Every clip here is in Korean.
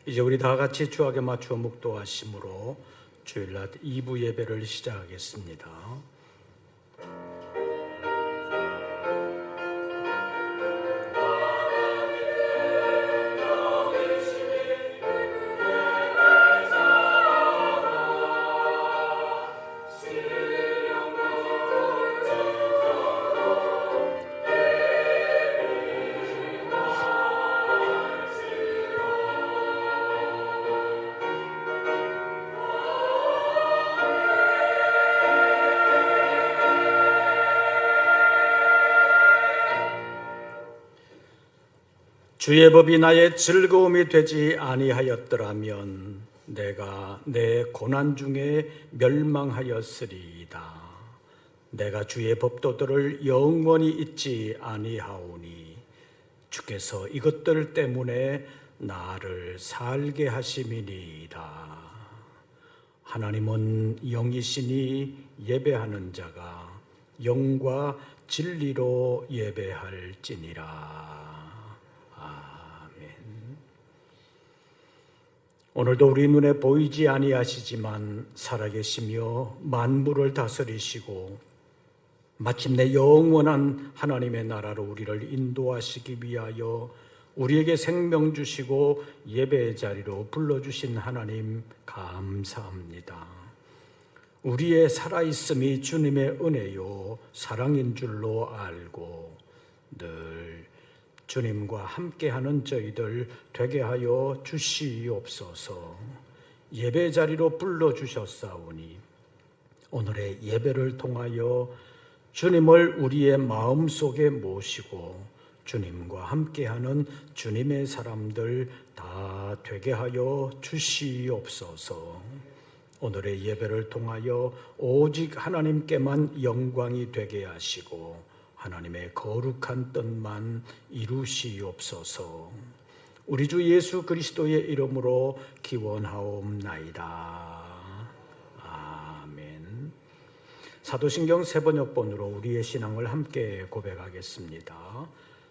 이제 우리 다 같이 주악에 맞추어 묵도하심으로 주일날 2부 예배를 시작하겠습니다. 주의 법이 나의 즐거움이 되지 아니하였더라면 내가 내 고난 중에 멸망하였으리이다. 내가 주의 법도들을 영원히 잊지 아니하오니 주께서 이것들 때문에 나를 살게 하심이니이다. 하나님은 영이시니 예배하는 자가 영과 진리로 예배할지니라. 오늘도 우리 눈에 보이지 아니하시지만 살아계시며 만물을 다스리시고 마침내 영원한 하나님의 나라로 우리를 인도하시기 위하여 우리에게 생명 주시고 예배의 자리로 불러주신 하나님 감사합니다. 우리의 살아있음이 주님의 은혜요 사랑인 줄로 알고 늘 주님과 함께하는 저희들 되게 하여 주시옵소서. 예배 자리로 불러주셨사오니 오늘의 예배를 통하여 주님을 우리의 마음속에 모시고 주님과 함께하는 주님의 사람들 다 되게 하여 주시옵소서. 오늘의 예배를 통하여 오직 하나님께만 영광이 되게 하시고 하나님의 거룩한 뜻만 이루시옵소서. 우리 주 예수 그리스도의 이름으로 기원하옵나이다. 아멘. 사도신경 세번역본으로 우리의 신앙을 함께 고백하겠습니다.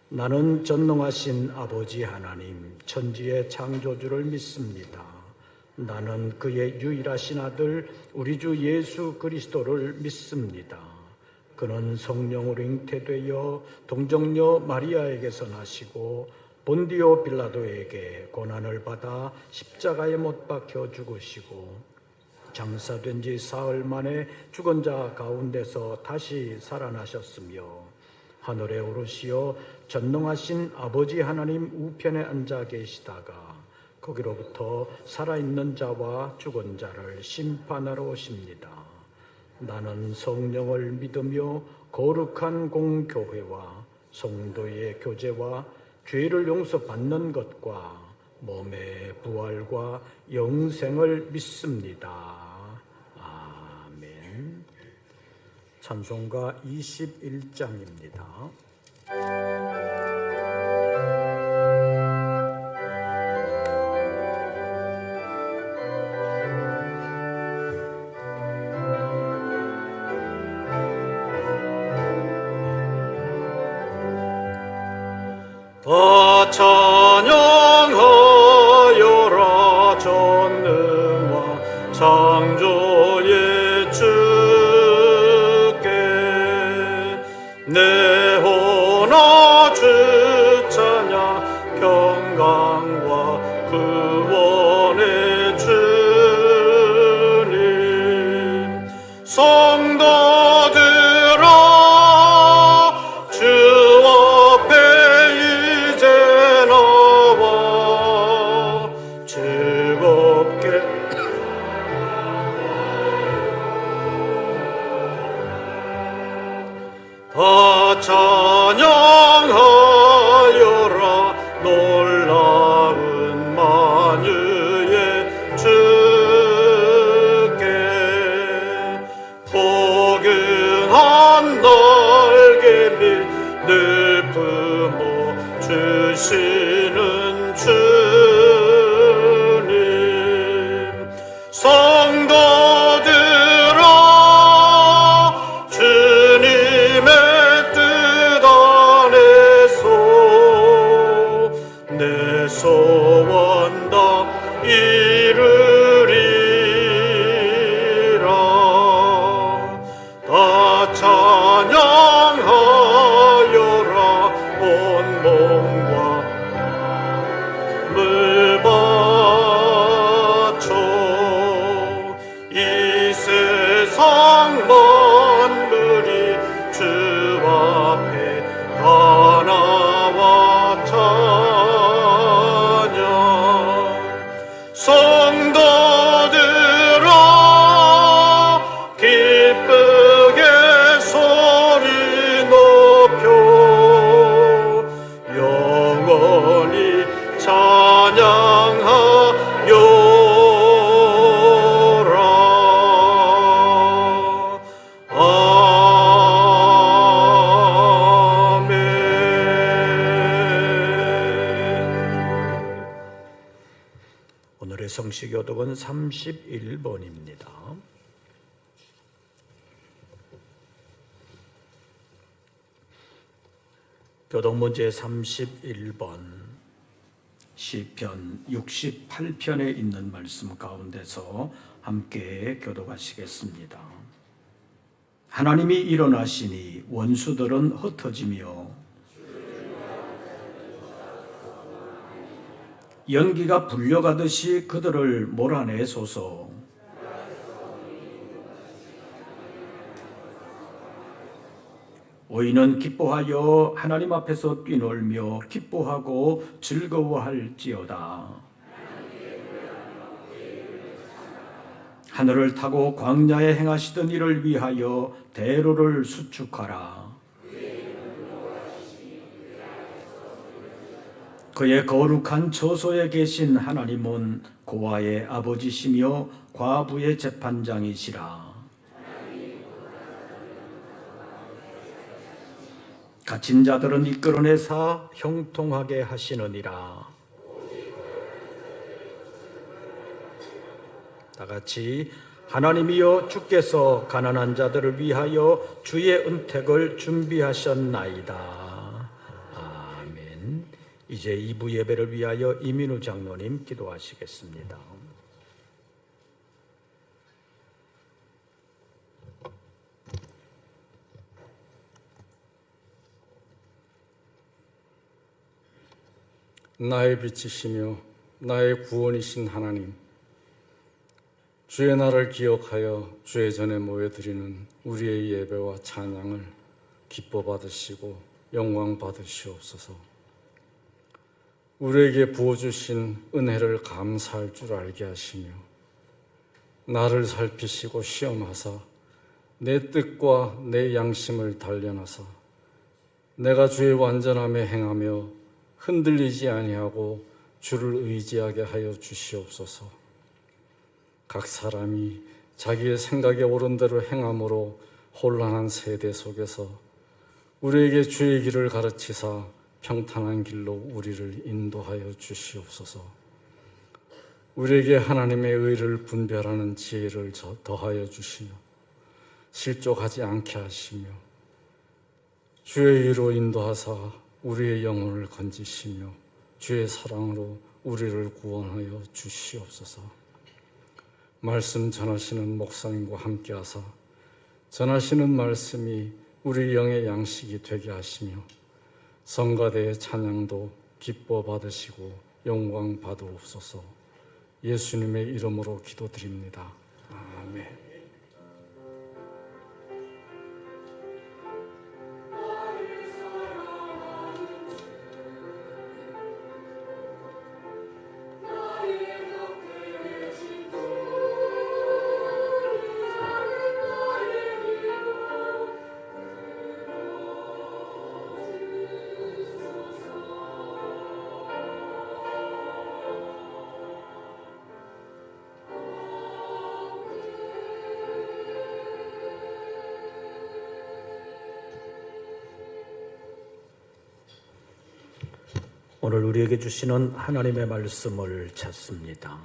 나는 전능하신 아버지 하나님 천지의 창조주를 믿습니다. 나는 그의 유일하신 아들 우리 주 예수 그리스도를 믿습니다. 그는 성령으로 잉태되어 동정녀 마리아에게서 나시고 본디오 빌라도에게 고난을 받아 십자가에 못 박혀 죽으시고 장사된 지 사흘 만에 죽은 자 가운데서 다시 살아나셨으며 하늘에 오르시어 전능하신 아버지 하나님 우편에 앉아 계시다가 거기로부터 살아있는 자와 죽은 자를 심판하러 오십니다. 나는 성령을 믿으며 거룩한 공교회와 성도의 교제와 죄를 용서받는 것과 몸의 부활과 영생을 믿습니다. 아멘. 찬송가 21장입니다. 찬양하여라 전능한 창조의 주께 내 혼아 주 찬양 평강과 구원의 주님 성도들아 주 앞에 찬양하여라 놀라운 만유의 주께 포근한 날개 밑 늘 품어 주시는 주님 성도들아 주님의 내 소원 다 오늘의 성시 교독은 31번입니다. 교독 문제 31번, 시편 68편에 있는 말씀 가운데서 함께 교독하시겠습니다. 하나님이 일어나시니 원수들은 흩어지며 연기가 불려가듯이 그들을 몰아내소서. 의인은 기뻐하여 하나님 앞에서 뛰놀며 기뻐하고 즐거워할지어다. 하늘을 타고 광야에 행하시던 이를 위하여 대로를 수축하라. 그의 거룩한 처소에 계신 하나님은 고아의 아버지시며 과부의 재판장이시라. 갇힌 자들은 이끌어내사 형통하게 하시느니라. 다 같이 하나님이여 주께서 가난한 자들을 위하여 주의 은택을 준비하셨나이다. 이제 2부 예배를 위하여 이민우 장로님 기도하시겠습니다. 나의 빛이시며 나의 구원이신 하나님, 주의 날을 기억하여 주의 전에 모여드리는 우리의 예배와 찬양을 기뻐 받으시고 영광 받으시옵소서. 우리에게 부어주신 은혜를 감사할 줄 알게 하시며 나를 살피시고 시험하사 내 뜻과 내 양심을 단련하사 내가 주의 완전함에 행하며 흔들리지 아니하고 주를 의지하게 하여 주시옵소서. 각 사람이 자기의 생각에 옳은 대로 행함으로 혼란한 세대 속에서 우리에게 주의 길을 가르치사 평탄한 길로 우리를 인도하여 주시옵소서. 우리에게 하나님의 의를 분별하는 지혜를 더하여 주시며 실족하지 않게 하시며 주의 의로 인도하사 우리의 영혼을 건지시며 주의 사랑으로 우리를 구원하여 주시옵소서. 말씀 전하시는 목사님과 함께하사 전하시는 말씀이 우리 영의 양식이 되게 하시며 성가대의 찬양도 기뻐 받으시고 영광 받으옵소서. 예수님의 이름으로 기도드립니다. 아멘. 오늘 우리에게 주시는 하나님의 말씀을 찾습니다.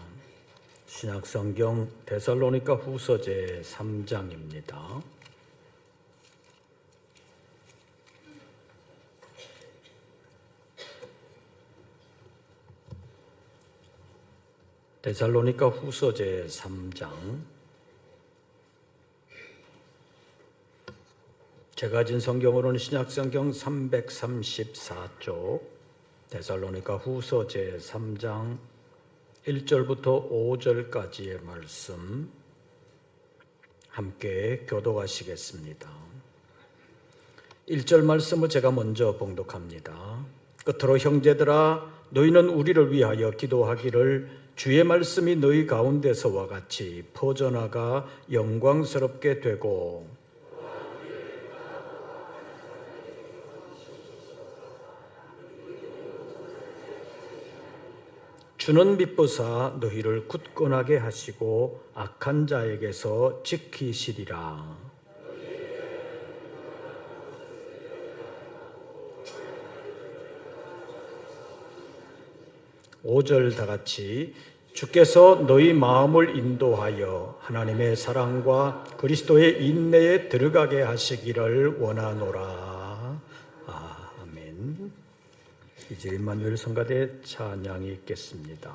신약성경 데살로니가 후서제 3장입니다. 데살로니가 후서제 3장, 제가 가진 성경으로는 신약성경 334쪽, 데살로니가 후서제 3장 1절부터 5절까지의 말씀 함께 교독하시겠습니다. 1절 말씀을 제가 먼저 봉독합니다. 끝으로 형제들아, 너희는 우리를 위하여 기도하기를 주의 말씀이 너희 가운데서와 같이 퍼져나가 영광스럽게 되고 주는 미쁘사 너희를 굳건하게 하시고 악한 자에게서 지키시리라. 5절 다 같이 주께서 너희 마음을 인도하여 하나님의 사랑과 그리스도의 인내에 들어가게 하시기를 원하노라. 아멘. 이제 임마누엘 성가대 찬양이 있겠습니다.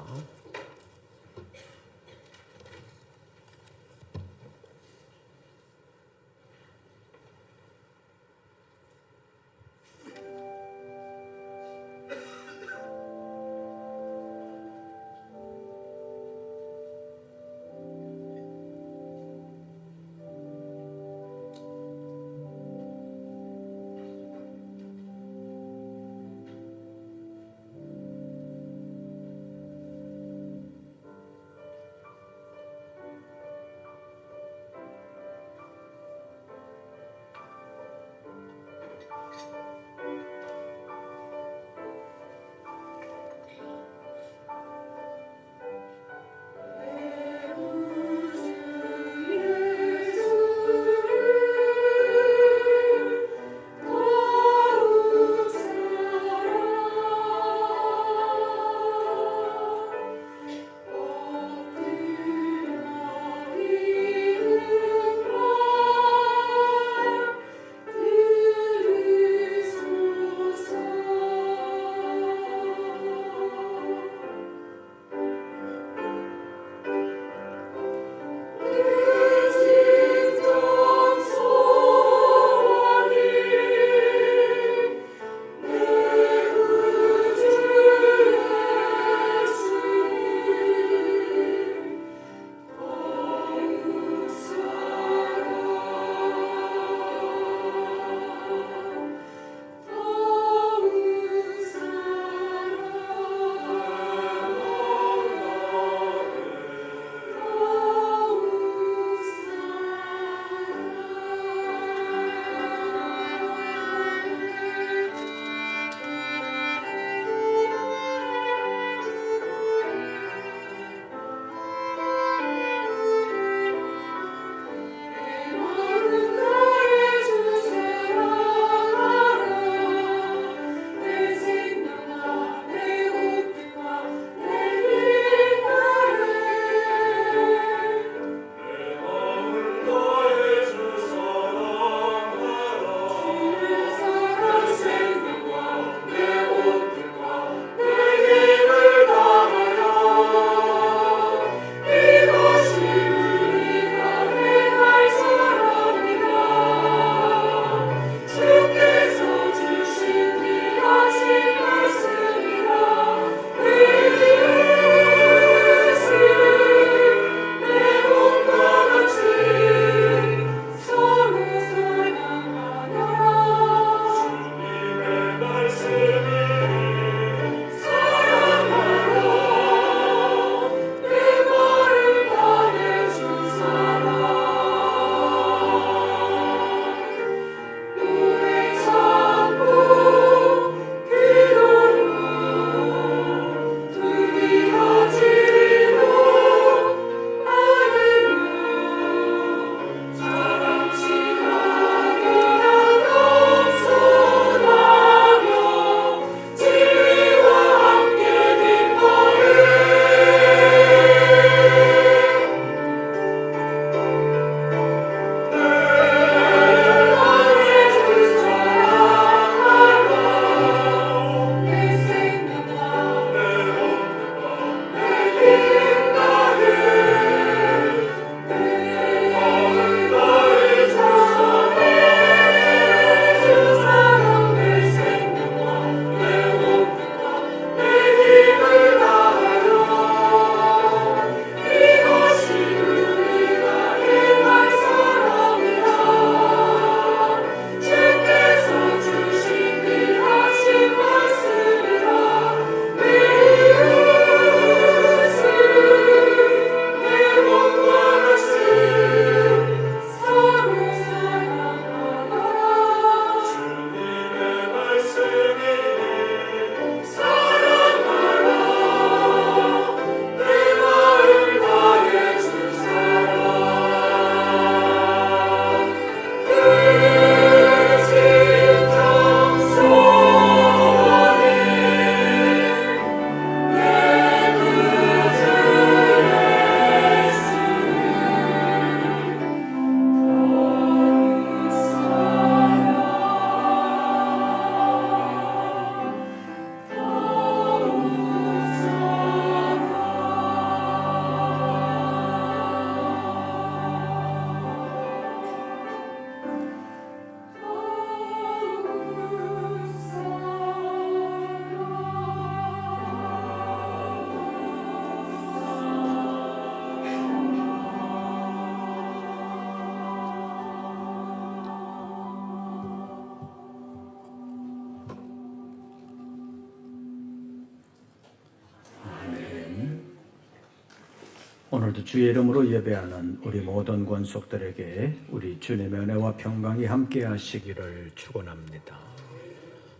오늘도 주의 이름으로 예배하는 우리 모든 권속들에게 우리 주님의 은혜와 평강이 함께 하시기를 축원합니다.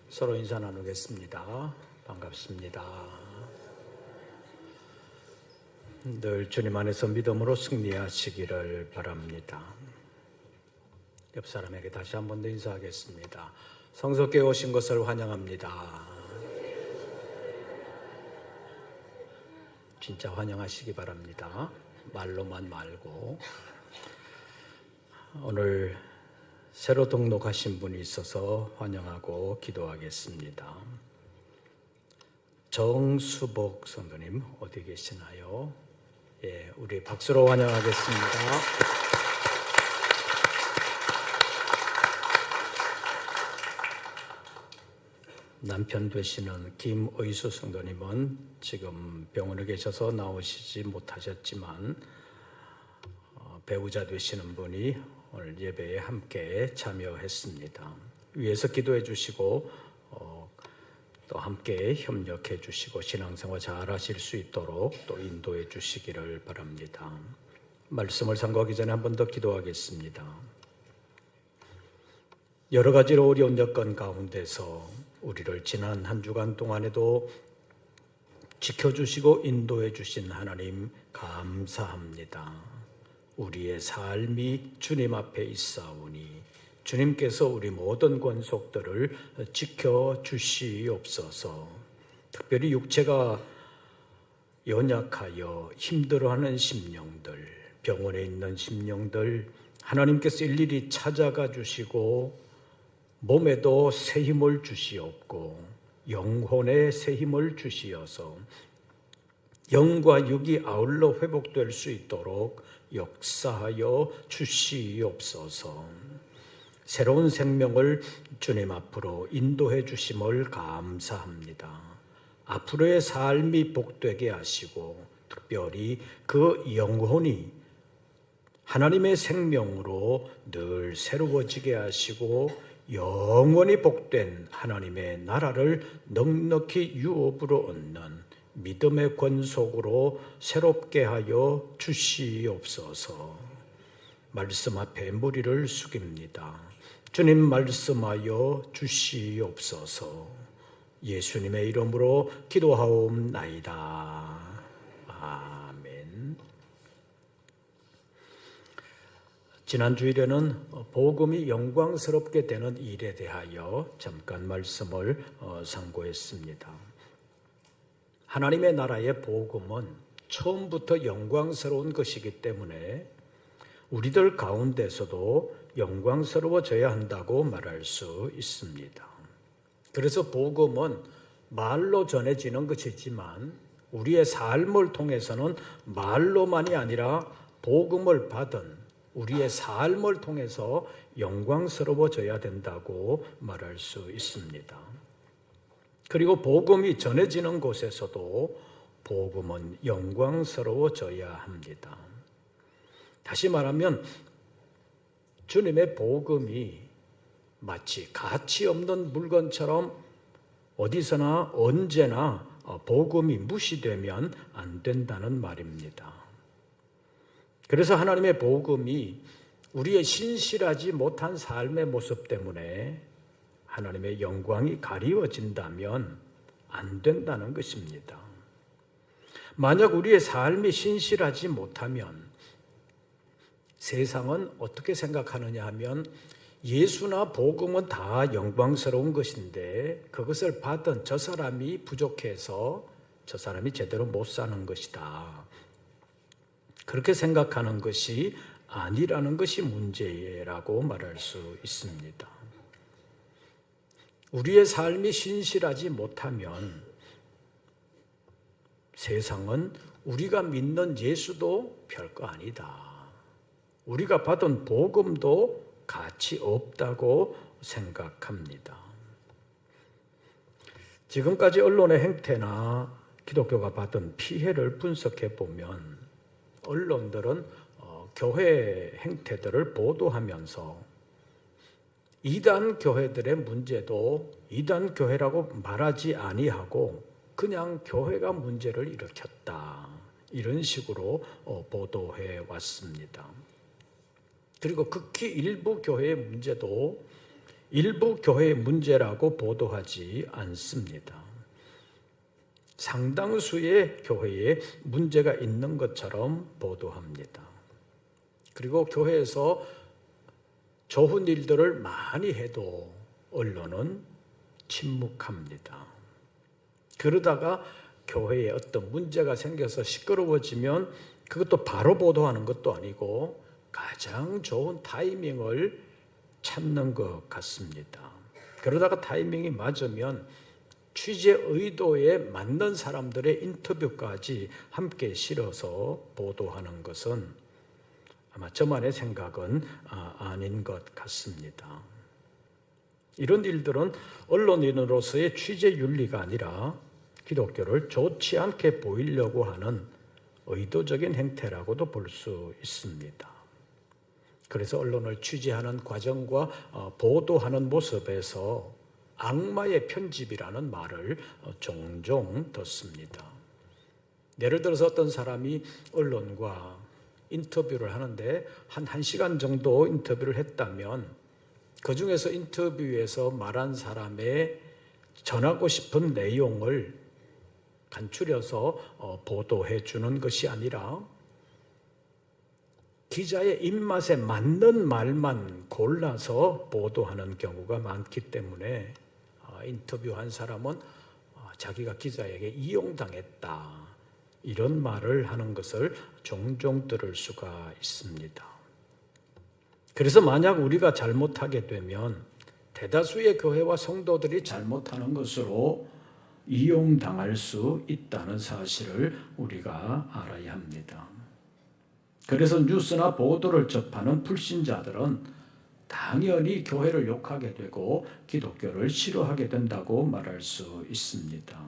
서로 인사 나누겠습니다. 반갑습니다. 늘 주님 안에서 믿음으로 승리하시기를 바랍니다. 옆 사람에게 다시 한 번 더 인사하겠습니다. 성석께 오신 것을 환영합니다. 진짜 환영하시기 바랍니다. 말로만 말고. 오늘 새로 등록하신 분이 있어서 환영하고 기도하겠습니다. 정수복 성도님 어디 계시나요? 예, 우리 박수로 환영하겠습니다. 남편 되시는 김의수 성도님은 지금 병원에 계셔서 나오시지 못하셨지만 배우자 되시는 분이 오늘 예배에 함께 참여했습니다. 위에서 기도해 주시고 또 함께 협력해 주시고 신앙생활 잘 하실 수 있도록 또 인도해 주시기를 바랍니다. 말씀을 상고하기 전에 한 번 더 기도하겠습니다. 여러 가지로 어려운 여건 가운데서 우리를 지난 한 주간 동안에도 지켜주시고 인도해 주신 하나님 감사합니다. 우리의 삶이 주님 앞에 있사오니 주님께서 우리 모든 권속들을 지켜주시옵소서. 특별히 육체가 연약하여 힘들어하는 심령들, 병원에 있는 심령들 하나님께서 일일이 찾아가 주시고 몸에도 새 힘을 주시옵고 영혼에 새 힘을 주시어서 영과 육이 아울러 회복될 수 있도록 역사하여 주시옵소서. 새로운 생명을 주님 앞으로 인도해 주심을 감사합니다. 앞으로의 삶이 복되게 하시고 특별히 그 영혼이 하나님의 생명으로 늘 새로워지게 하시고 영원히 복된 하나님의 나라를 넉넉히 유업으로 얻는 믿음의 권속으로 새롭게 하여 주시옵소서. 말씀 앞에 무리를 숙입니다. 주님 말씀하여 주시옵소서. 예수님의 이름으로 기도하옵나이다. 아멘. 지난 주일에는 복음이 영광스럽게 되는 일에 대하여 잠깐 말씀을 상고했습니다. 하나님의 나라의 복음은 처음부터 영광스러운 것이기 때문에 우리들 가운데서도 영광스러워져야 한다고 말할 수 있습니다. 그래서 복음은 말로 전해지는 것이지만 우리의 삶을 통해서는 말로만이 아니라 복음을 받은 우리의 삶을 통해서 영광스러워져야 된다고 말할 수 있습니다. 그리고 복음이 전해지는 곳에서도 복음은 영광스러워져야 합니다. 다시 말하면 주님의 복음이 마치 가치 없는 물건처럼 어디서나 언제나 복음이 무시되면 안 된다는 말입니다. 그래서 하나님의 복음이 우리의 신실하지 못한 삶의 모습 때문에 하나님의 영광이 가리워진다면 안 된다는 것입니다. 만약 우리의 삶이 신실하지 못하면 세상은 어떻게 생각하느냐 하면 예수나 복음은 다 영광스러운 것인데 그것을 받은 저 사람이 부족해서 저 사람이 제대로 못 사는 것이다. 그렇게 생각하는 것이 아니라는 것이 문제라고 말할 수 있습니다. 우리의 삶이 신실하지 못하면 세상은 우리가 믿는 예수도 별거 아니다. 우리가 받은 복음도 가치 없다고 생각합니다. 지금까지 언론의 행태나 기독교가 받은 피해를 분석해 보면 언론들은 교회 행태들을 보도하면서 이단 교회들의 문제도 이단 교회라고 말하지 아니하고 그냥 교회가 문제를 일으켰다 이런 식으로 보도해 왔습니다. 그리고 극히 일부 교회의 문제도 일부 교회의 문제라고 보도하지 않습니다. 상당수의 교회에 문제가 있는 것처럼 보도합니다. 그리고 교회에서 좋은 일들을 많이 해도 언론은 침묵합니다. 그러다가 교회에 어떤 문제가 생겨서 시끄러워지면 그것도 바로 보도하는 것도 아니고 가장 좋은 타이밍을 찾는 것 같습니다. 그러다가 타이밍이 맞으면 취재 의도에 맞는 사람들의 인터뷰까지 함께 실어서 보도하는 것은 아마 저만의 생각은 아닌 것 같습니다. 이런 일들은 언론인으로서의 취재 윤리가 아니라 기독교를 좋지 않게 보이려고 하는 의도적인 행태라고도 볼 수 있습니다. 그래서 언론을 취재하는 과정과 보도하는 모습에서 악마의 편집이라는 말을 종종 듣습니다. 예를 들어서 어떤 사람이 언론과 인터뷰를 하는데 한 1시간 정도 인터뷰를 했다면 그 중에서 인터뷰에서 말한 사람의 전하고 싶은 내용을 간추려서 보도해 주는 것이 아니라 기자의 입맛에 맞는 말만 골라서 보도하는 경우가 많기 때문에 인터뷰한 사람은 자기가 기자에게 이용당했다 이런 말을 하는 것을 종종 들을 수가 있습니다. 그래서 만약 우리가 잘못하게 되면 대다수의 교회와 성도들이 잘못하는 것으로 이용당할 수 있다는 사실을 우리가 알아야 합니다. 그래서 뉴스나 보도를 접하는 불신자들은 당연히 교회를 욕하게 되고 기독교를 싫어하게 된다고 말할 수 있습니다.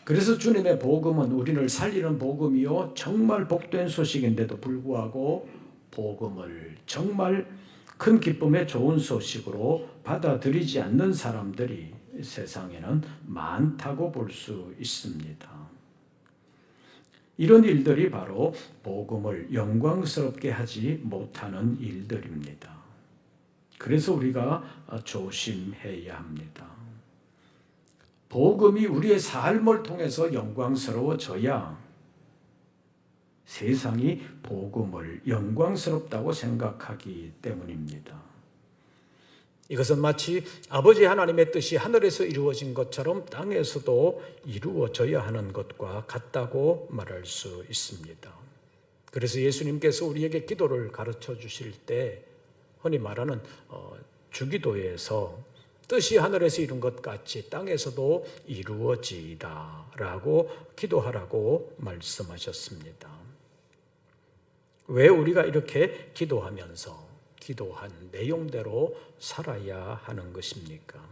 그래서 주님의 복음은 우리를 살리는 복음이요 정말 복된 소식인데도 불구하고 복음을 정말 큰 기쁨의 좋은 소식으로 받아들이지 않는 사람들이 세상에는 많다고 볼 수 있습니다. 이런 일들이 바로 복음을 영광스럽게 하지 못하는 일들입니다. 그래서 우리가 조심해야 합니다. 복음이 우리의 삶을 통해서 영광스러워져야 세상이 복음을 영광스럽다고 생각하기 때문입니다. 이것은 마치 아버지 하나님의 뜻이 하늘에서 이루어진 것처럼 땅에서도 이루어져야 하는 것과 같다고 말할 수 있습니다. 그래서 예수님께서 우리에게 기도를 가르쳐 주실 때 흔히 말하는 주기도에서 뜻이 하늘에서 이룬 것 같이 땅에서도 이루어지이다 라고 기도하라고 말씀하셨습니다. 왜 우리가 이렇게 기도하면서 기도한 내용대로 살아야 하는 것입니까?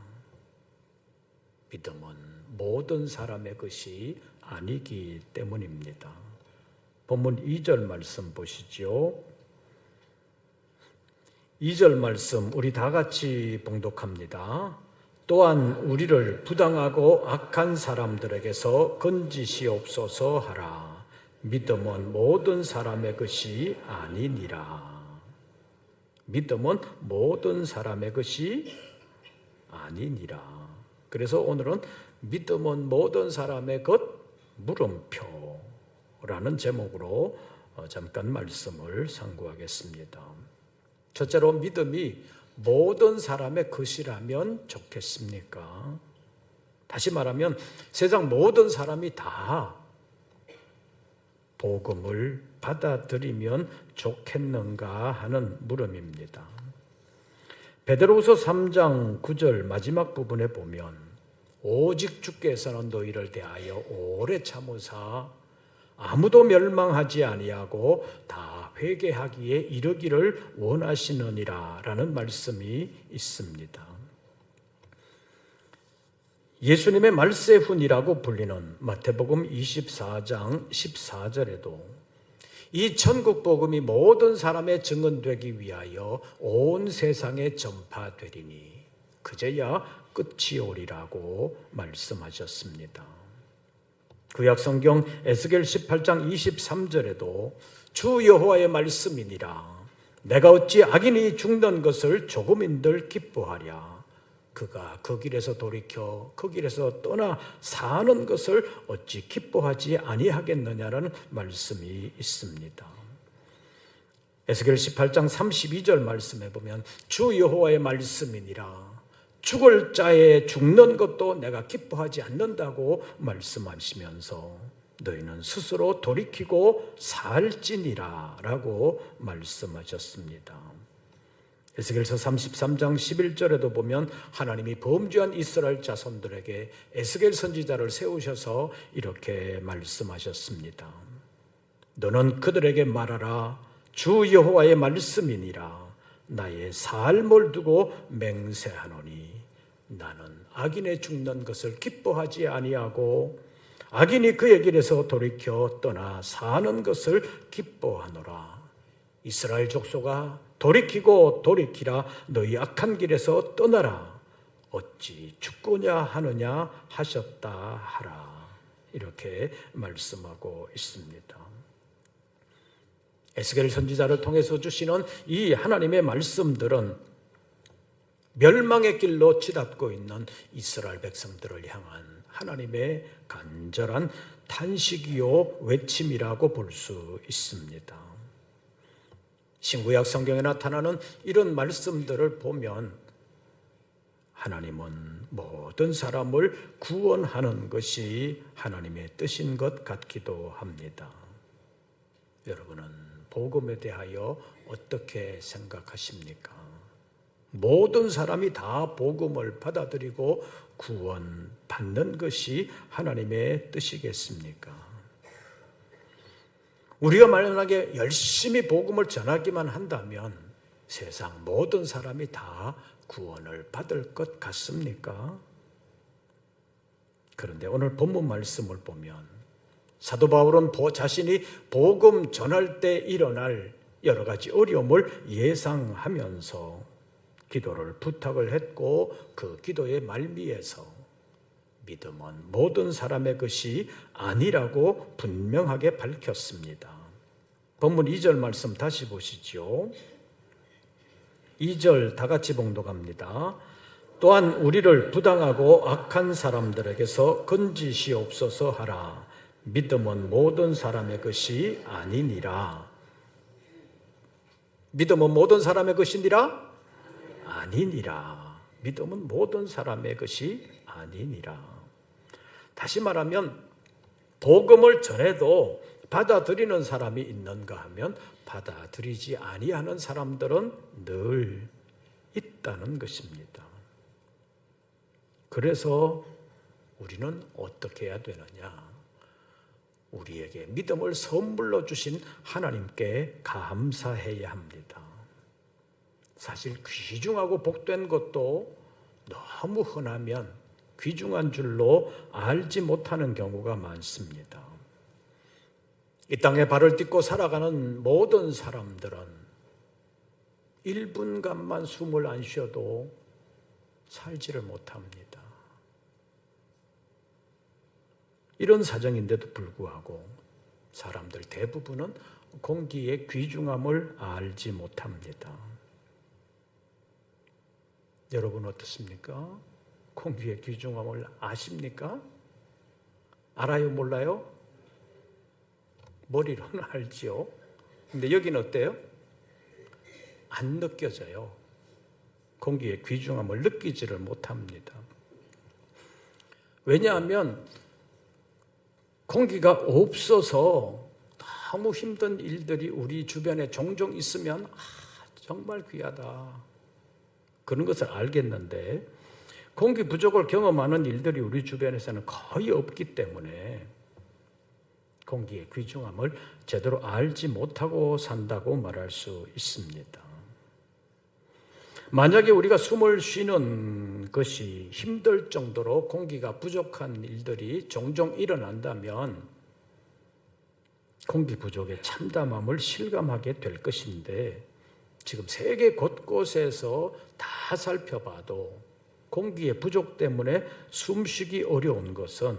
믿음은 모든 사람의 것이 아니기 때문입니다. 본문 2절 말씀 보시죠. 2절 말씀 우리 다 같이 봉독합니다. 또한 우리를 부당하고 악한 사람들에게서 건지시옵소서 하라. 믿음은 모든 사람의 것이 아니니라. 믿음은 모든 사람의 것이 아니니라. 그래서 오늘은 믿음은 모든 사람의 것 물음표라는 제목으로 잠깐 말씀을 상고하겠습니다. 첫째로 믿음이 모든 사람의 것이라면 좋겠습니까? 다시 말하면 세상 모든 사람이 다 복음을 받아들이면 좋겠는가 하는 물음입니다. 베드로후서 3장 9절 마지막 부분에 보면 오직 주께서는 너희를 대하여 오래 참으사 아무도 멸망하지 아니하고 다 회개하기에 이르기를 원하시느니라 라는 말씀이 있습니다. 예수님의 말세훈이라고 불리는 마태복음 24장 14절에도 이 천국 복음이 모든 사람에 증언되기 위하여 온 세상에 전파되리니 그제야 끝이 오리라고 말씀하셨습니다. 구약성경 에스겔 18장 23절에도 주 여호와의 말씀이니라. 내가 어찌 악인이 죽는 것을 조금인들 기뻐하랴. 그가 그 길에서 돌이켜 그 길에서 떠나 사는 것을 어찌 기뻐하지 아니하겠느냐라는 말씀이 있습니다. 에스겔 18장 32절 말씀에 보면 주 여호와의 말씀이니라. 죽을 자의 죽는 것도 내가 기뻐하지 않는다고 말씀하시면서 너희는 스스로 돌이키고 살지니라 라고 말씀하셨습니다. 에스겔서 33장 11절에도 보면 하나님이 범죄한 이스라엘 자손들에게 에스겔 선지자를 세우셔서 이렇게 말씀하셨습니다. 너는 그들에게 말하라. 주 여호와의 말씀이니라. 나의 삶을 두고 맹세하노니 나는 악인의 죽는 것을 기뻐하지 아니하고 악인이 그의 길에서 돌이켜 떠나 사는 것을 기뻐하노라. 이스라엘 족속아 돌이키고 돌이키라. 너희 악한 길에서 떠나라. 어찌 죽고냐 하느냐 하셨다 하라. 이렇게 말씀하고 있습니다. 에스겔 선지자를 통해서 주시는 이 하나님의 말씀들은 멸망의 길로 치닫고 있는 이스라엘 백성들을 향한 하나님의 간절한 탄식이요 외침이라고 볼 수 있습니다. 신구약 성경에 나타나는 이런 말씀들을 보면 하나님은 모든 사람을 구원하는 것이 하나님의 뜻인 것 같기도 합니다. 여러분은 복음에 대하여 어떻게 생각하십니까? 모든 사람이 다 복음을 받아들이고 구원받는 것이 하나님의 뜻이겠습니까? 우리가 만약에 열심히 복음을 전하기만 한다면 세상 모든 사람이 다 구원을 받을 것 같습니까? 그런데 오늘 본문 말씀을 보면 사도 바울은 자신이 복음 전할 때 일어날 여러 가지 어려움을 예상하면서 기도를 부탁을 했고 그 기도의 말미에서 믿음은 모든 사람의 것이 아니라고 분명하게 밝혔습니다. 본문 2절 말씀 다시 보시죠. 2절 다 같이 봉독합니다. 또한 우리를 부당하고 악한 사람들에게서 건지시옵소서 하라. 믿음은 모든 사람의 것이 아니니라. 믿음은 모든 사람의 것이니라? 아니니라. 믿음은 모든 사람의 것이 아니니라. 다시 말하면 복음을 전해도 받아들이는 사람이 있는가 하면 받아들이지 아니하는 사람들은 늘 있다는 것입니다. 그래서 우리는 어떻게 해야 되느냐? 우리에게 믿음을 선물로 주신 하나님께 감사해야 합니다. 사실 귀중하고 복된 것도 너무 흔하면 귀중한 줄로 알지 못하는 경우가 많습니다. 이 땅에 발을 딛고 살아가는 모든 사람들은 1분간만 숨을 안 쉬어도 살지를 못합니다. 이런 사정인데도 불구하고 사람들 대부분은 공기의 귀중함을 알지 못합니다. 여러분 어떻습니까? 공기의 귀중함을 아십니까? 알아요? 몰라요? 머리로는 알지요. 근데 여기는 어때요? 안 느껴져요. 공기의 귀중함을 느끼지를 못합니다. 왜냐하면 공기가 없어서 너무 힘든 일들이 우리 주변에 종종 있으면 정말 귀하다. 그런 것을 알겠는데 공기 부족을 경험하는 일들이 우리 주변에서는 거의 없기 때문에 공기의 귀중함을 제대로 알지 못하고 산다고 말할 수 있습니다. 만약에 우리가 숨을 쉬는 것이 힘들 정도로 공기가 부족한 일들이 종종 일어난다면 공기 부족의 참담함을 실감하게 될 것인데 지금 세계 곳곳에서 다 살펴봐도 공기의 부족 때문에 숨쉬기 어려운 것은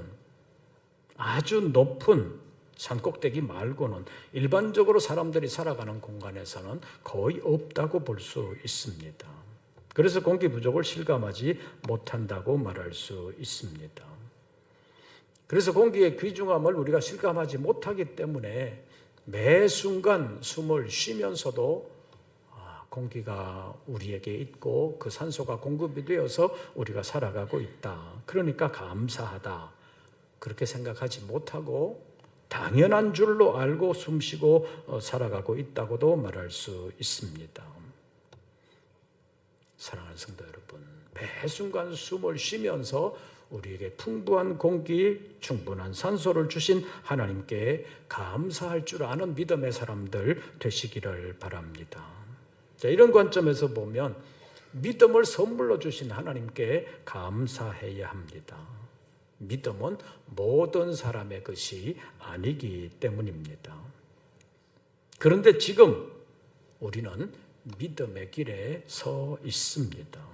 아주 높은 산꼭대기 말고는 일반적으로 사람들이 살아가는 공간에서는 거의 없다고 볼 수 있습니다. 그래서 공기 부족을 실감하지 못한다고 말할 수 있습니다. 그래서 공기의 귀중함을 우리가 실감하지 못하기 때문에 매 순간 숨을 쉬면서도 공기가 우리에게 있고 그 산소가 공급이 되어서 우리가 살아가고 있다. 그러니까 감사하다. 그렇게 생각하지 못하고 당연한 줄로 알고 숨쉬고 살아가고 있다고도 말할 수 있습니다. 사랑하는 성도 여러분, 매 순간 숨을 쉬면서 우리에게 풍부한 공기, 충분한 산소를 주신 하나님께 감사할 줄 아는 믿음의 사람들 되시기를 바랍니다. 자, 이런 관점에서 보면 믿음을 선물로 주신 하나님께 감사해야 합니다. 믿음은 모든 사람의 것이 아니기 때문입니다. 그런데 지금 우리는 믿음의 길에 서 있습니다.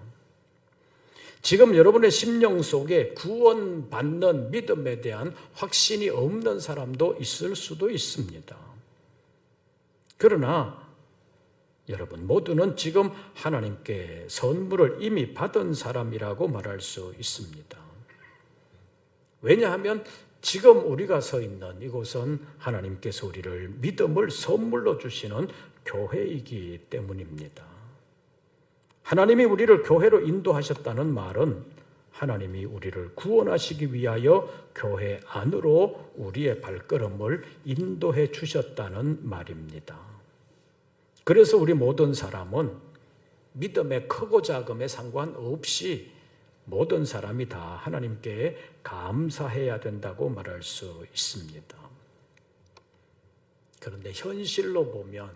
지금 여러분의 심령 속에 구원받는 믿음에 대한 확신이 없는 사람도 있을 수도 있습니다. 그러나 여러분 모두는 지금 하나님께 선물을 이미 받은 사람이라고 말할 수 있습니다. 왜냐하면 지금 우리가 서 있는 이곳은 하나님께서 우리를 믿음을 선물로 주시는 교회이기 때문입니다. 하나님이 우리를 교회로 인도하셨다는 말은 하나님이 우리를 구원하시기 위하여 교회 안으로 우리의 발걸음을 인도해 주셨다는 말입니다. 그래서 우리 모든 사람은 믿음의 크고 작음에 상관없이 모든 사람이 다 하나님께 감사해야 된다고 말할 수 있습니다. 그런데 현실로 보면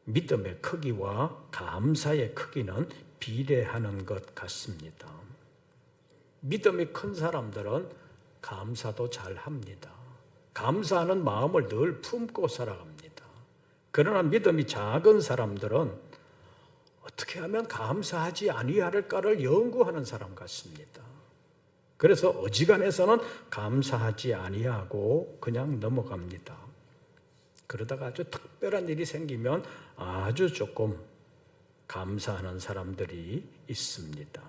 믿음의 크기와 감사의 크기는 비례하는 것 같습니다. 믿음이 큰 사람들은 감사도 잘 합니다. 감사하는 마음을 늘 품고 살아갑니다. 그러나 믿음이 작은 사람들은 어떻게 하면 감사하지 아니할까를 연구하는 사람 같습니다. 그래서 어지간해서는 감사하지 아니하고 그냥 넘어갑니다. 그러다가 아주 특별한 일이 생기면 아주 조금 감사하는 사람들이 있습니다.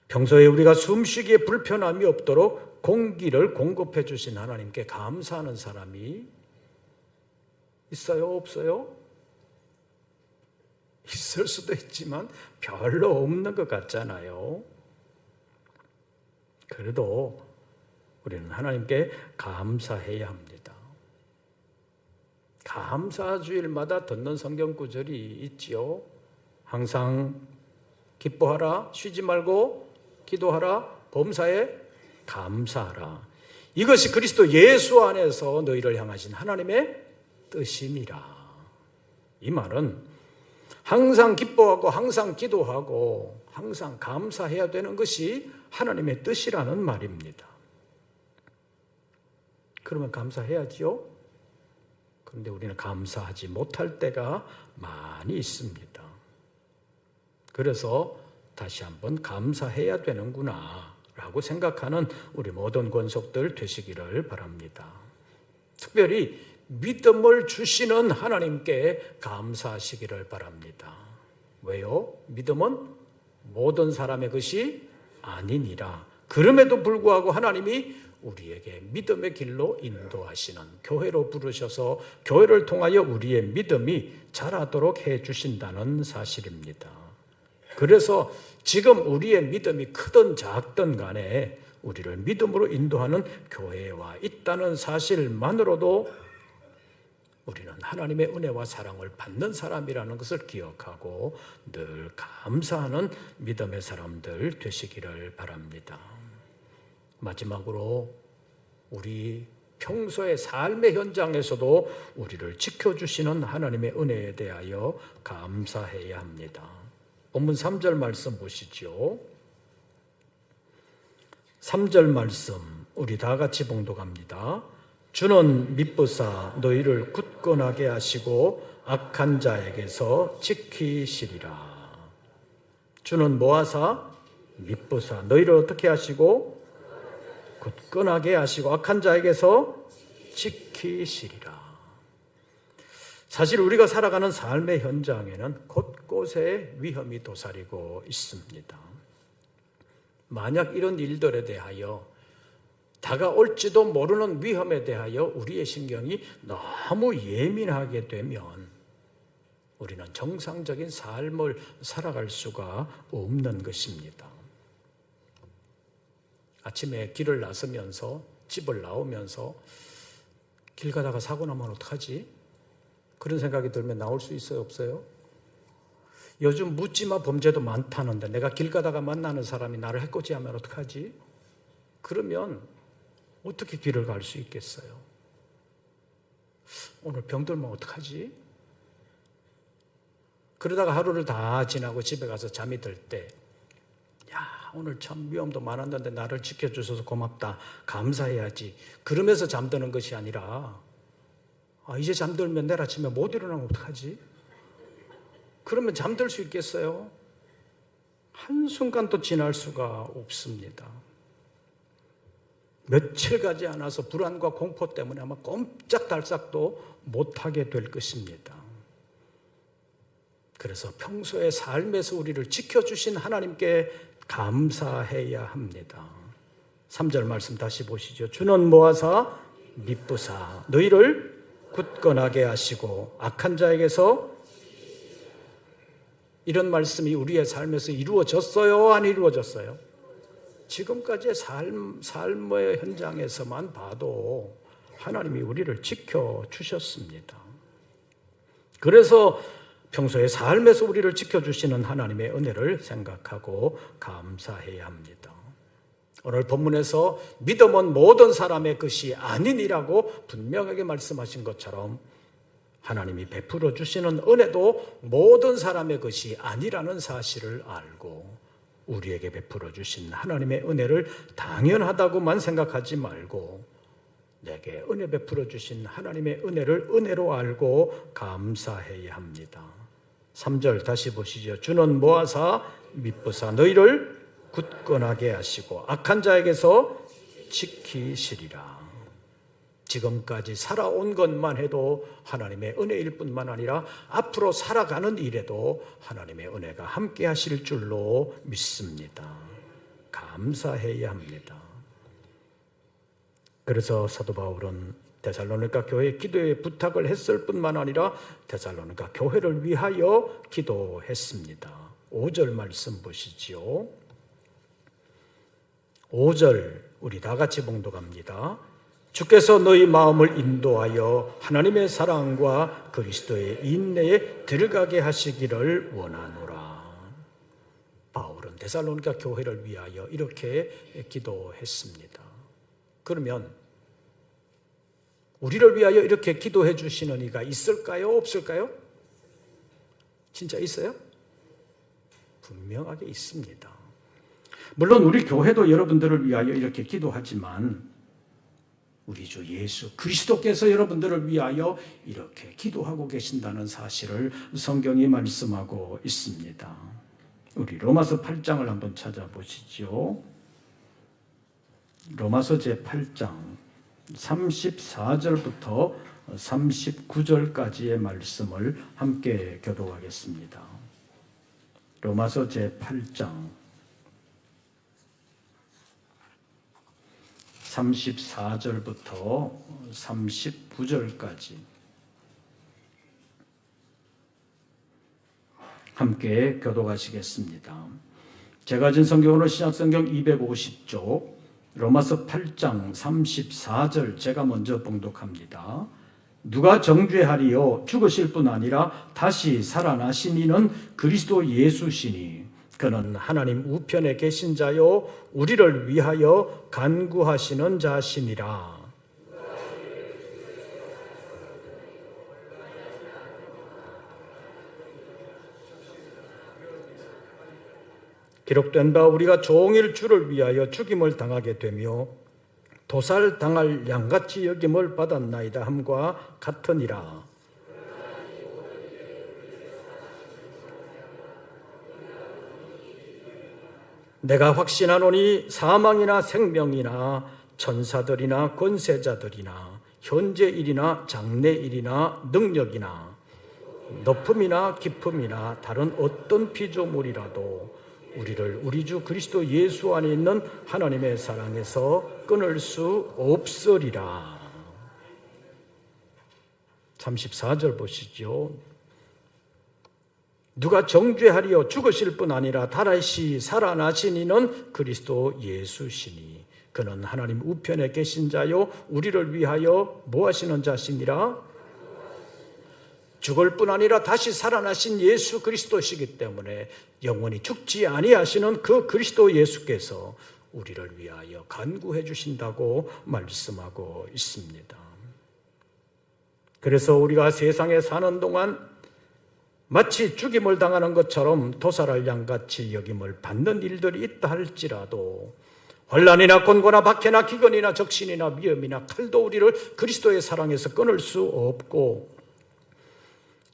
평소에 우리가 숨쉬기에 불편함이 없도록 공기를 공급해 주신 하나님께 감사하는 사람이 있어요? 없어요? 있을 수도 있지만 별로 없는 것 같잖아요. 그래도 우리는 하나님께 감사해야 합니다. 감사주일마다 듣는 성경 구절이 있지요. 항상 기뻐하라, 쉬지 말고 기도하라, 범사에 감사하라. 이것이 그리스도 예수 안에서 너희를 향하신 하나님의 뜻이니라. 이 말은 항상 기뻐하고 항상 기도하고 항상 감사해야 되는 것이 하나님의 뜻이라는 말입니다. 그러면 감사해야지요. 그런데 우리는 감사하지 못할 때가 많이 있습니다. 그래서 다시 한번 감사해야 되는구나 라고 생각하는 우리 모든 권속들 되시기를 바랍니다. 특별히 믿음을 주시는 하나님께 감사하시기를 바랍니다. 왜요? 믿음은 모든 사람의 것이 아니니라. 그럼에도 불구하고 하나님이 우리에게 믿음의 길로 인도하시는 교회로 부르셔서 교회를 통하여 우리의 믿음이 자라도록 해 주신다는 사실입니다. 그래서 지금 우리의 믿음이 크든 작든 간에 우리를 믿음으로 인도하는 교회에 와 있다는 사실만으로도 우리는 하나님의 은혜와 사랑을 받는 사람이라는 것을 기억하고 늘 감사하는 믿음의 사람들 되시기를 바랍니다. 마지막으로 우리 평소의 삶의 현장에서도 우리를 지켜주시는 하나님의 은혜에 대하여 감사해야 합니다. 본문 3절 말씀 보시죠. 3절 말씀 우리 다 같이 봉독합니다. 주는 미쁘사 너희를 굳건하게 하시고 악한 자에게서 지키시리라. 주는 뭐하사? 미쁘사 너희를 어떻게 하시고 굳건하게 하시고 악한 자에게서 지키시리라. 사실 우리가 살아가는 삶의 현장에는 곳곳에 위험이 도사리고 있습니다. 만약 이런 일들에 대하여 다가올지도 모르는 위험에 대하여 우리의 신경이 너무 예민하게 되면 우리는 정상적인 삶을 살아갈 수가 없는 것입니다. 아침에 길을 나서면서 집을 나오면서 길 가다가 사고 나면 어떡하지? 그런 생각이 들면 나올 수 있어요, 없어요? 요즘 묻지마 범죄도 많다는데 내가 길 가다가 만나는 사람이 나를 해코지하면 어떡하지? 그러면 어떻게 길을 갈 수 있겠어요? 오늘 병들면 어떡하지? 그러다가 하루를 다 지나고 집에 가서 잠이 들 때, 야, 오늘 참 위험도 많았는데 나를 지켜주셔서 고맙다, 감사해야지. 그러면서 잠드는 것이 아니라, 이제 잠들면 내일 아침에 못 일어나면 어떡하지? 그러면 잠들 수 있겠어요? 한순간도 지날 수가 없습니다. 며칠 가지 않아서 불안과 공포 때문에 아마 꼼짝달싹도 못하게 될 것입니다. 그래서 평소의 삶에서 우리를 지켜주신 하나님께 감사해야 합니다. 3절 말씀 다시 보시죠. 주는 모아사 미쁘사 너희를 굳건하게 하시고 악한 자에게서, 이런 말씀이 우리의 삶에서 이루어졌어요? 안 이루어졌어요? 지금까지의 삶의 현장에서만 봐도 하나님이 우리를 지켜주셨습니다. 그래서 평소의 삶에서 우리를 지켜주시는 하나님의 은혜를 생각하고 감사해야 합니다. 오늘 본문에서 믿음은 모든 사람의 것이 아니니라고 분명하게 말씀하신 것처럼 하나님이 베풀어 주시는 은혜도 모든 사람의 것이 아니라는 사실을 알고 우리에게 베풀어 주신 하나님의 은혜를 당연하다고만 생각하지 말고 내게 은혜 베풀어 주신 하나님의 은혜를 은혜로 알고 감사해야 합니다. 3절 다시 보시죠. 주는 모아사 미쁘사 너희를 굳건하게 하시고 악한 자에게서 지키시리라. 지금까지 살아온 것만 해도 하나님의 은혜일 뿐만 아니라 앞으로 살아가는 일에도 하나님의 은혜가 함께 하실 줄로 믿습니다. 감사해야 합니다. 그래서 사도 바울은 데살로니가 교회에 기도의 부탁을 했을 뿐만 아니라 데살로니가 교회를 위하여 기도했습니다. 5절 말씀 보시지요. 5절 우리 다 같이 봉독합니다. 주께서 너희 마음을 인도하여 하나님의 사랑과 그리스도의 인내에 들어가게 하시기를 원하노라. 바울은 데살로니가 교회를 위하여 이렇게 기도했습니다. 그러면 우리를 위하여 이렇게 기도해 주시는 이가 있을까요? 없을까요? 진짜 있어요? 분명하게 있습니다. 물론 우리 교회도 여러분들을 위하여 이렇게 기도하지만 우리 주 예수 그리스도께서 여러분들을 위하여 이렇게 기도하고 계신다는 사실을 성경이 말씀하고 있습니다. 우리 로마서 8장을 한번 찾아보시죠. 로마서 제8장 34절부터 39절까지의 말씀을 함께 교독하겠습니다. 로마서 제8장 34절부터 39절까지 함께 교독하시겠습니다. 제가 진 성경으로 신약성경 250쪽 로마서 8장 34절 제가 먼저 봉독합니다. 누가 정죄하리요? 죽으실 뿐 아니라 다시 살아나신 이는 그리스도 예수시니 그는 하나님 우편에 계신 자요 우리를 위하여 간구하시는 자시니라. 기록된 바 우리가 종일 주를 위하여 죽임을 당하게 되며 도살당할 양같이 여김을 받았나이다 함과 같으니라. 내가 확신하노니 사망이나 생명이나 천사들이나 권세자들이나 현재일이나 장래일이나 능력이나 높음이나 깊음이나 다른 어떤 피조물이라도 우리를 우리 주 그리스도 예수 안에 있는 하나님의 사랑에서 끊을 수 없으리라. 34절 보시죠. 누가 정죄하리요 죽으실 뿐 아니라 다시 살아나신 이는 그리스도 예수시니 그는 하나님 우편에 계신 자요 우리를 위하여 뭐 하시는 자시니라? 죽을 뿐 아니라 다시 살아나신 예수 그리스도시기 때문에 영원히 죽지 아니하시는 그 그리스도 예수께서 우리를 위하여 간구해 주신다고 말씀하고 있습니다. 그래서 우리가 세상에 사는 동안 마치 죽임을 당하는 것처럼 도살할 양같이 여김을 받는 일들이 있다 할지라도 환난이나 곤고나 박해나 기근이나 적신이나 위험이나 칼도 우리를 그리스도의 사랑에서 끊을 수 없고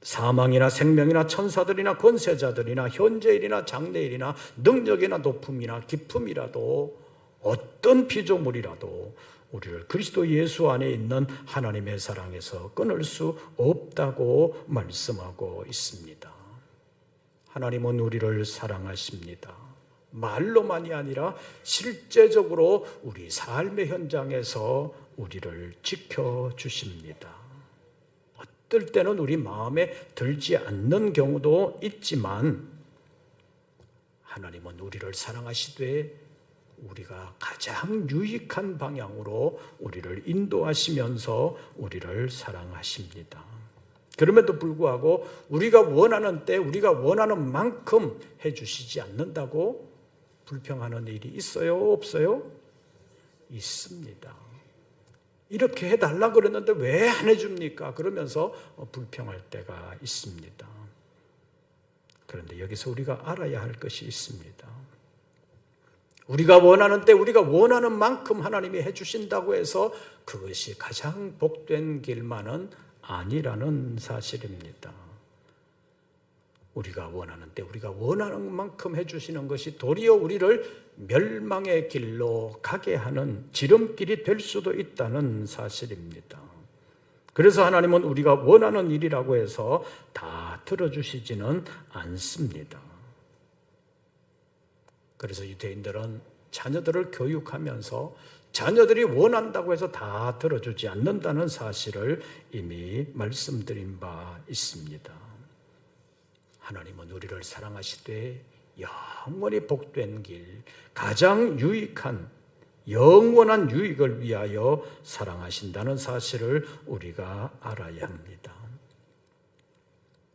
사망이나 생명이나 천사들이나 권세자들이나 현재일이나 장래일이나 능력이나 높음이나 깊음이라도 어떤 피조물이라도 우리를 그리스도 예수 안에 있는 하나님의 사랑에서 끊을 수 없다고 말씀하고 있습니다. 하나님은 우리를 사랑하십니다. 말로만이 아니라 실제적으로 우리 삶의 현장에서 우리를 지켜주십니다. 어떨 때는 우리 마음에 들지 않는 경우도 있지만 하나님은 우리를 사랑하시되 우리가 가장 유익한 방향으로 우리를 인도하시면서 우리를 사랑하십니다. 그럼에도 불구하고 우리가 원하는 때 우리가 원하는 만큼 해주시지 않는다고 불평하는 일이 있어요? 없어요? 있습니다. 이렇게 해달라 그랬는데 왜 안 해줍니까? 그러면서 불평할 때가 있습니다. 그런데 여기서 우리가 알아야 할 것이 있습니다. 우리가 원하는 때 우리가 원하는 만큼 하나님이 해주신다고 해서 그것이 가장 복된 길만은 아니라는 사실입니다. 우리가 원하는 때 우리가 원하는 만큼 해주시는 것이 도리어 우리를 멸망의 길로 가게 하는 지름길이 될 수도 있다는 사실입니다. 그래서 하나님은 우리가 원하는 일이라고 해서 다 들어주시지는 않습니다. 그래서 유대인들은 자녀들을 교육하면서 자녀들이 원한다고 해서 다 들어주지 않는다는 사실을 이미 말씀드린 바 있습니다. 하나님은 우리를 사랑하시되 영원히 복된 길, 가장 유익한 영원한 유익을 위하여 사랑하신다는 사실을 우리가 알아야 합니다.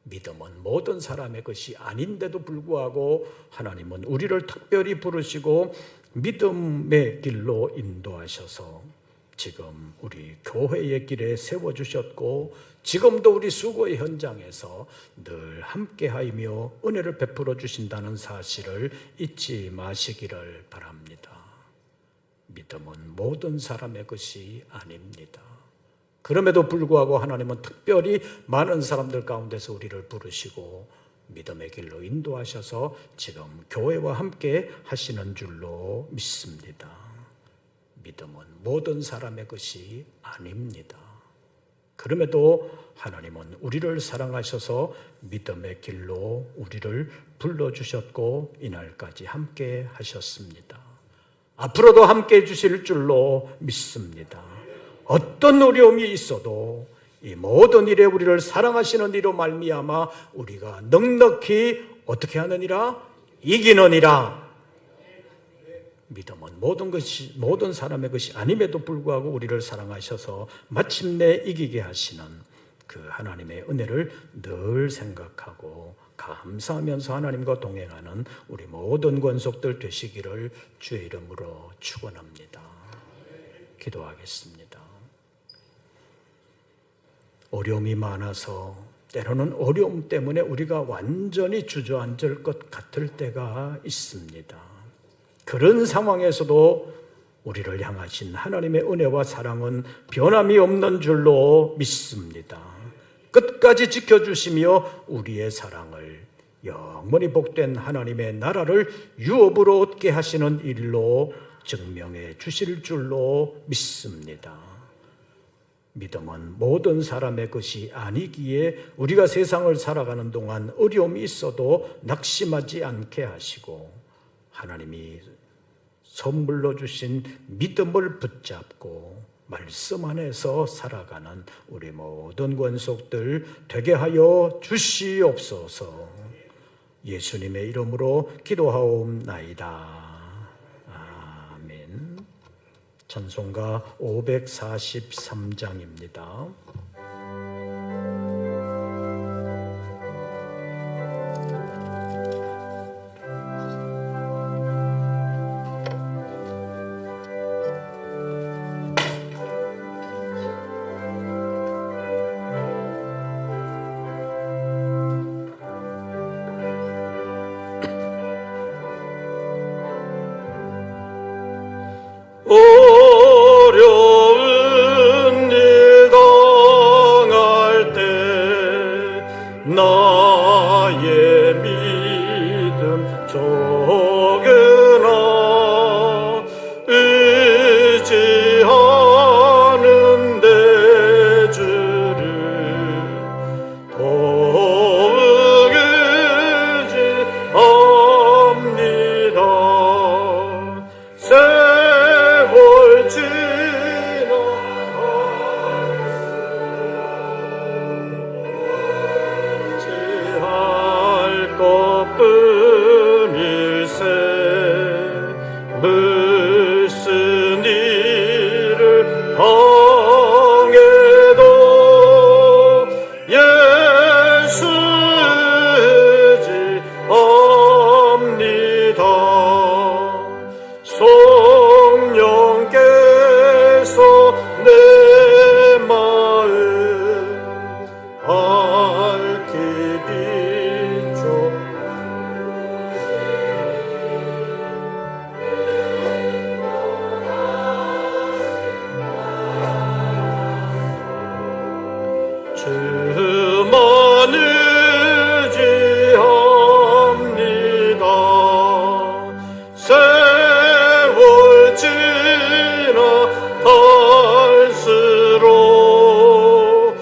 믿음은 모든 사람의 것이 아닌데도 불구하고 하나님은 우리를 특별히 부르시고 믿음의 길로 인도하셔서 지금 우리 교회의 길에 세워주셨고 지금도 우리 수고의 현장에서 늘 함께하며 은혜를 베풀어 주신다는 사실을 잊지 마시기를 바랍니다. 믿음은 모든 사람의 것이 아닙니다. 그럼에도 불구하고 하나님은 특별히 많은 사람들 가운데서 우리를 부르시고 믿음의 길로 인도하셔서 지금 교회와 함께 하시는 줄로 믿습니다. 믿음은 모든 사람의 것이 아닙니다. 그럼에도 하나님은 우리를 사랑하셔서 믿음의 길로 우리를 불러주셨고 이날까지 함께 하셨습니다. 앞으로도 함께 해주실 줄로 믿습니다. 어떤 어려움이 있어도 이 모든 일에 우리를 사랑하시는 이로 말미암아 우리가 넉넉히 어떻게 하느니라? 이기느니라. 믿음은 모든 사람의 것이 아님에도 불구하고 우리를 사랑하셔서 마침내 이기게 하시는 그 하나님의 은혜를 늘 생각하고 감사하면서 하나님과 동행하는 우리 모든 권속들 되시기를 주의 이름으로 축원합니다. 기도하겠습니다. 어려움이 많아서 때로는 어려움 때문에 우리가 완전히 주저앉을 것 같을 때가 있습니다. 그런 상황에서도 우리를 향하신 하나님의 은혜와 사랑은 변함이 없는 줄로 믿습니다. 끝까지 지켜주시며 우리의 사랑을 영원히 복된 하나님의 나라를 유업으로 얻게 하시는 일로 증명해 주실 줄로 믿습니다. 믿음은 모든 사람의 것이 아니기에 우리가 세상을 살아가는 동안 어려움이 있어도 낙심하지 않게 하시고 하나님이 선물로 주신 믿음을 붙잡고 말씀 안에서 살아가는 우리 모든 권속들 되게 하여 주시옵소서. 예수님의 이름으로 기도하옵나이다. 아멘. 찬송가 543장입니다. 어려운 일 당할 때 나의 믿음 적으나 의지하는 데 주를 더욱 의지합니다. 세월 지할 것뿐일세 무슨 일을 당해도 예수 의지합니다. 성령께서 내 마음 밝히 비춰 주만 의지합니다. 세월 지나갈수록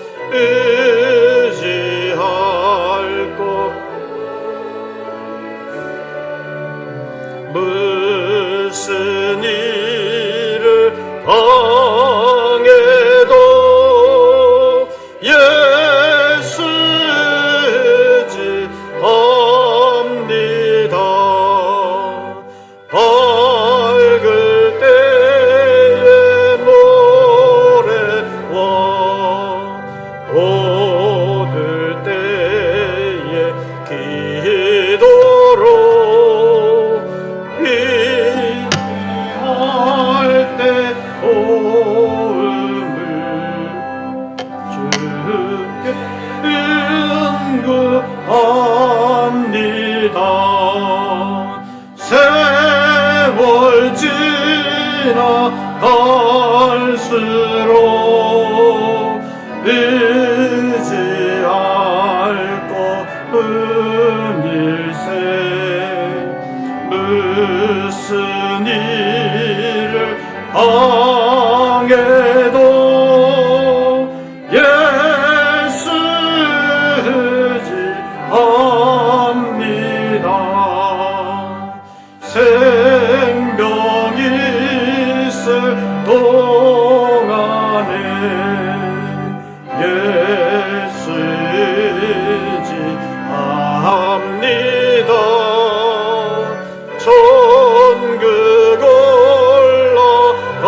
의지할 것 무슨 일을 당해도 예수 의지합니다. 밝을 때의 노래와 어둘 때의 기도로 필요할 때 도움을 주께 은구합니다. 세월 지나갈수록 의지할 것뿐일세 무슨 일을 당해도 예수 의지합니다. 생명이 있을 동안에 예수 의지합니다. 천국 올라가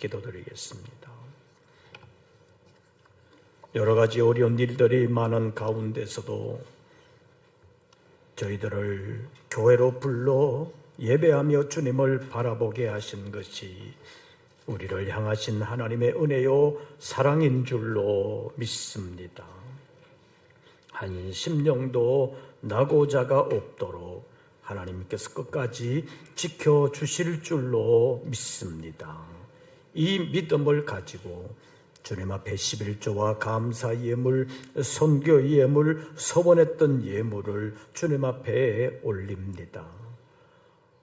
기도드리겠습니다. 여러 가지 어려운 일들이 많은 가운데서도 저희들을 교회로 불러 예배하며 주님을 바라보게 하신 것이 우리를 향하신 하나님의 은혜요 사랑인 줄로 믿습니다. 한 심령도 나고자가 없도록 하나님께서 끝까지 지켜주실 줄로 믿습니다. 이 믿음을 가지고 주님 앞에 11조와 감사 예물, 선교 예물, 서원했던 예물을 주님 앞에 올립니다.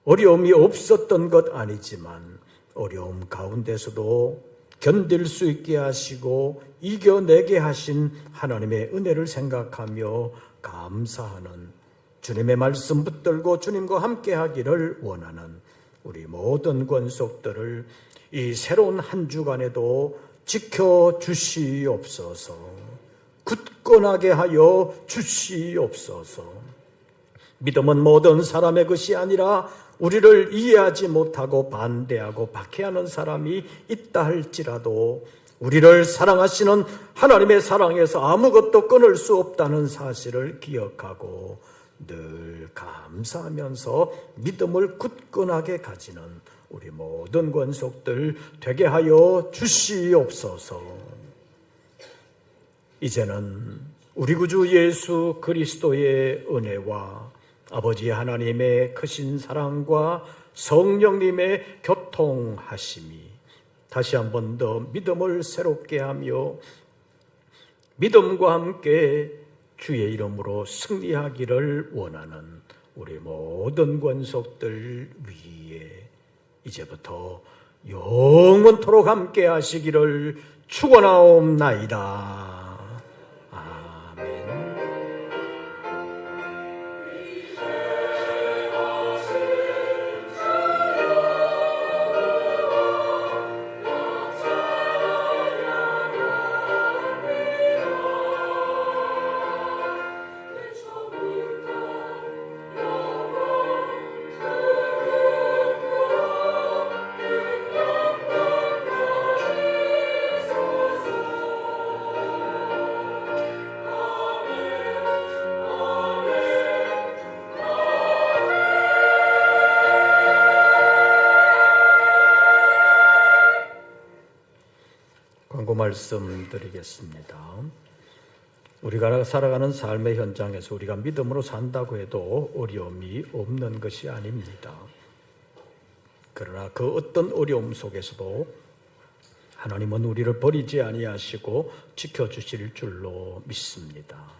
어려움이 없었던 것 아니지만 어려움 가운데서도 견딜 수 있게 하시고 이겨내게 하신 하나님의 은혜를 생각하며 감사하는 주님의 말씀 붙들고 주님과 함께 하기를 원하는 우리 모든 권속들을 이 새로운 한 주간에도 지켜주시옵소서. 굳건하게 하여 주시옵소서. 믿음은 모든 사람의 것이 아니라 우리를 이해하지 못하고 반대하고 박해하는 사람이 있다 할지라도 우리를 사랑하시는 하나님의 사랑에서 아무것도 끊을 수 없다는 사실을 기억하고 늘 감사하면서 믿음을 굳건하게 가지는 우리 모든 권속들 되게 하여 주시옵소서. 이제는 우리 구주 예수 그리스도의 은혜와 아버지 하나님의 크신 사랑과 성령님의 교통하심이 다시 한 번 더 믿음을 새롭게 하며 믿음과 함께 주의 이름으로 승리하기를 원하는 우리 모든 권속들 위에 이제부터 영원토록 함께 하시기를 축원하옵나이다. 말씀드리겠습니다. 우리가 살아가는 삶의 현장에서 우리가 믿음으로 산다고 해도 어려움이 없는 것이 아닙니다. 그러나 그 어떤 어려움 속에서도 하나님은 우리를 버리지 아니하시고 지켜주실 줄로 믿습니다.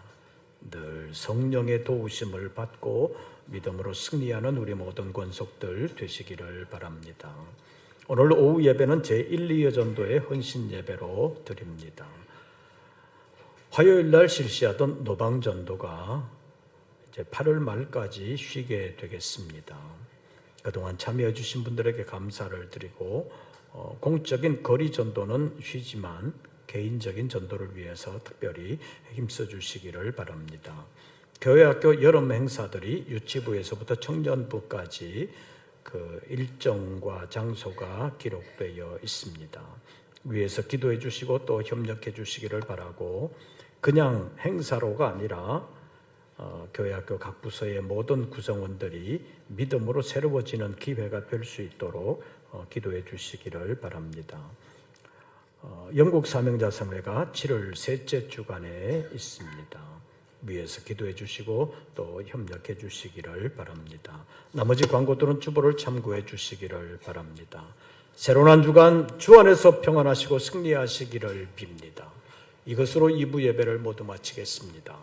늘 성령의 도우심을 받고 믿음으로 승리하는 우리 모든 권속들 되시기를 바랍니다. 오늘 오후 예배는 제1, 2여 전도의 헌신 예배로 드립니다. 화요일 날 실시하던 노방 전도가 이제 8월 말까지 쉬게 되겠습니다. 그동안 참여해 주신 분들에게 감사를 드리고 공적인 거리 전도는 쉬지만 개인적인 전도를 위해서 특별히 힘써 주시기를 바랍니다. 교회학교 여름 행사들이 유치부에서부터 청년부까지 그 일정과 장소가 기록되어 있습니다. 위에서 기도해 주시고 또 협력해 주시기를 바라고 그냥 행사로가 아니라 교회학교 각 부서의 모든 구성원들이 믿음으로 새로워지는 기회가 될 수 있도록 기도해 주시기를 바랍니다. 영국 사명자성회가 7월 셋째 주간에 있습니다. 위에서 기도해 주시고 또 협력해 주시기를 바랍니다. 나머지 광고들은 주보를 참고해 주시기를 바랍니다. 새로운 한 주간 주 안에서 평안하시고 승리하시기를 빕니다. 이것으로 2부 예배를 모두 마치겠습니다.